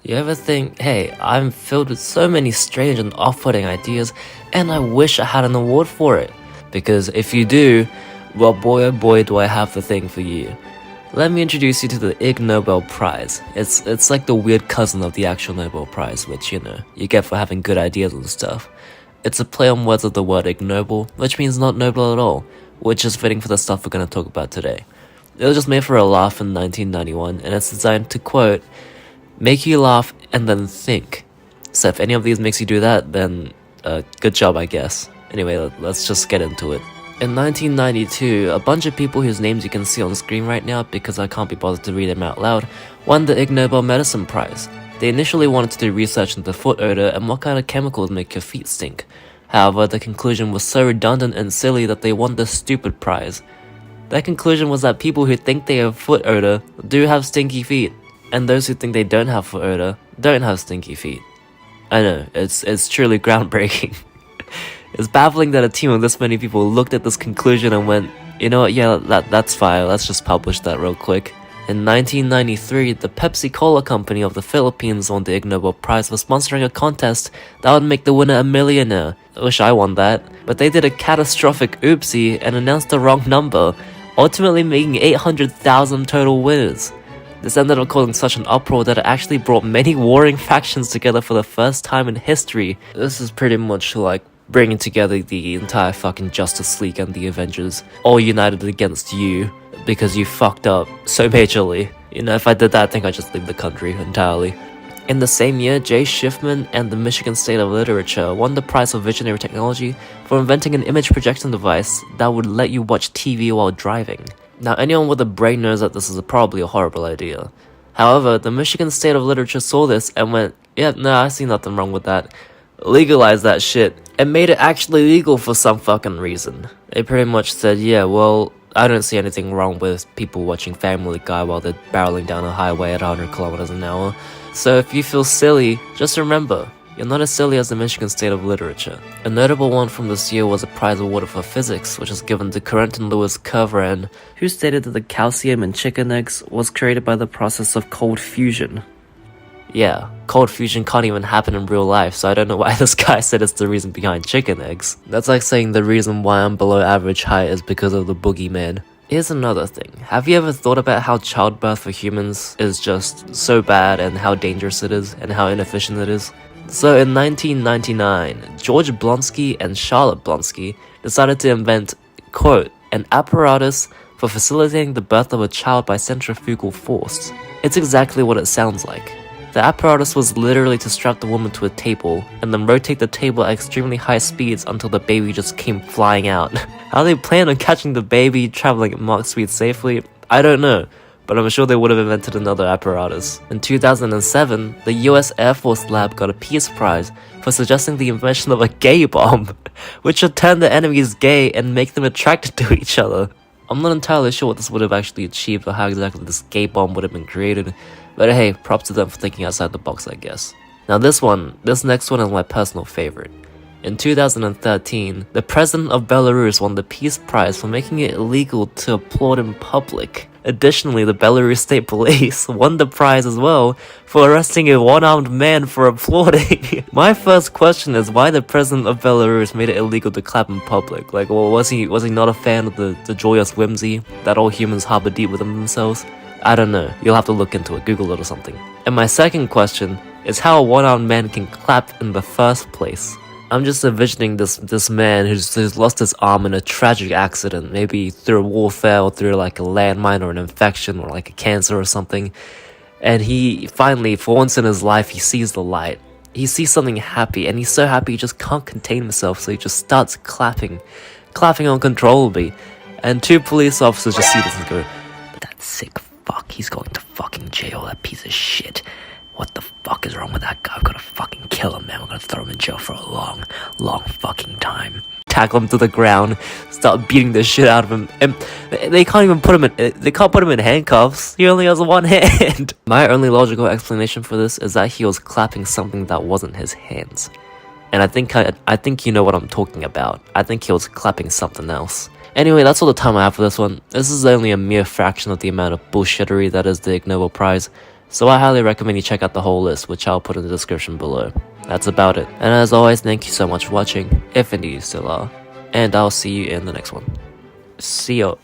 You ever think, hey, I'm filled with so many strange and off-putting ideas, and I wish I had an award for it? Because if you do, well, boy oh boy, do I have the thing for you. Let me introduce you to the Ig Nobel Prize. It's like the weird cousin of the actual Nobel Prize, which, you get for having good ideas and stuff. It's a play on words of the word ignoble, which means not noble at all, which is fitting for the stuff we're going to talk about today. It was just made for a laugh in 1991, and it's designed to, quote, make you laugh and then think. So if any of these makes you do that, then good job, I guess. Anyway, let's just get into it. In 1992, a bunch of people whose names you can see on screen right now because I can't be bothered to read them out loud, won the Ig Nobel Medicine Prize. They initially wanted to do research into foot odor and what kind of chemicals make your feet stink. However, the conclusion was so redundant and silly that they won this stupid prize. Their conclusion was that people who think they have foot odor do have stinky feet, and those who think they don't have foot odor don't have stinky feet. I know, it's truly groundbreaking. It's baffling that a team of this many people looked at this conclusion and went, you know what, yeah, that's fine, let's just publish that real quick. In 1993, the Pepsi-Cola company of the Philippines won the Ig Nobel Prize for sponsoring a contest that would make the winner a millionaire. I wish I won that. But they did a catastrophic oopsie and announced the wrong number, ultimately making 800,000 total winners. This ended up causing such an uproar that it actually brought many warring factions together for the first time in history. This is pretty much like bringing together the entire fucking Justice League and the Avengers, all united against you, because you fucked up so majorly. If I did that, I think I'd just leave the country entirely. In the same year, Jay Schiffman and the Michigan State of Literature won the prize for visionary technology for inventing an image projection device that would let you watch TV while driving. Now, anyone with a brain knows that this is probably a horrible idea. However, the Michigan State of Literature saw this and went, yeah, no, I see nothing wrong with that. Legalized that shit and made it actually legal for some fucking reason. They pretty much said, yeah, well, I don't see anything wrong with people watching Family Guy while they're barreling down a highway at 100 kilometers an hour. So if you feel silly, just remember, you're not as silly as the Michigan State of Literature. A notable one from this year was a prize awarded for physics, which was given to Quentin Lewis Curran, who stated that the calcium in chicken eggs was created by the process of cold fusion. Yeah, cold fusion can't even happen in real life, so I don't know why this guy said it's the reason behind chicken eggs. That's like saying the reason why I'm below average height is because of the boogeyman. Here's another thing. Have you ever thought about how childbirth for humans is just so bad and how dangerous it is and how inefficient it is? So in 1999, George Blonsky and Charlotte Blonsky decided to invent, quote, an apparatus for facilitating the birth of a child by centrifugal force. It's exactly what it sounds like. The apparatus was literally to strap the woman to a table and then rotate the table at extremely high speeds until the baby just came flying out. How they plan on catching the baby traveling at Mach speed safely, I don't know, but I'm sure they would have invented another apparatus. In 2007, the US Air Force lab got a Peace Prize for suggesting the invention of a gay bomb, which would turn the enemies gay and make them attracted to each other. I'm not entirely sure what this would have actually achieved or how exactly this gay bomb would have been created, but hey, props to them for thinking outside the box, I guess. Now this next one is my personal favorite. In 2013, the president of Belarus won the Peace Prize for making it illegal to applaud in public. Additionally, the Belarus State Police won the prize as well for arresting a one-armed man for applauding. My first question is why the president of Belarus made it illegal to clap in public. Like, well, was he not a fan of the joyous whimsy that all humans harbor deep within themselves? I don't know, you'll have to look into it, Google it or something. And my second question is how a one-armed man can clap in the first place. I'm just envisioning this man who's lost his arm in a tragic accident, maybe through warfare or through like a landmine or an infection or like a cancer or something. And he finally, for once in his life, he sees the light. He sees something happy and he's so happy he just can't contain himself, so he just starts clapping uncontrollably. And two police officers just see this and go, that sick fuck, he's going to fucking jail, that piece of shit. What the fuck is wrong with that guy? We're gonna fucking kill him, man. We're gonna throw him in jail for a long, long fucking time. Tackle him to the ground, start beating the shit out of him, and they can't even put him in handcuffs. He only has one hand. My only logical explanation for this is that he was clapping something that wasn't his hands. And I think you know what I'm talking about. I think he was clapping something else. Anyway, that's all the time I have for this one. This is only a mere fraction of the amount of bullshittery that is the Ig Nobel Prize. So I highly recommend you check out the whole list, which I'll put in the description below. That's about it. And as always, thank you so much for watching, if indeed you still are. And I'll see you in the next one. See ya.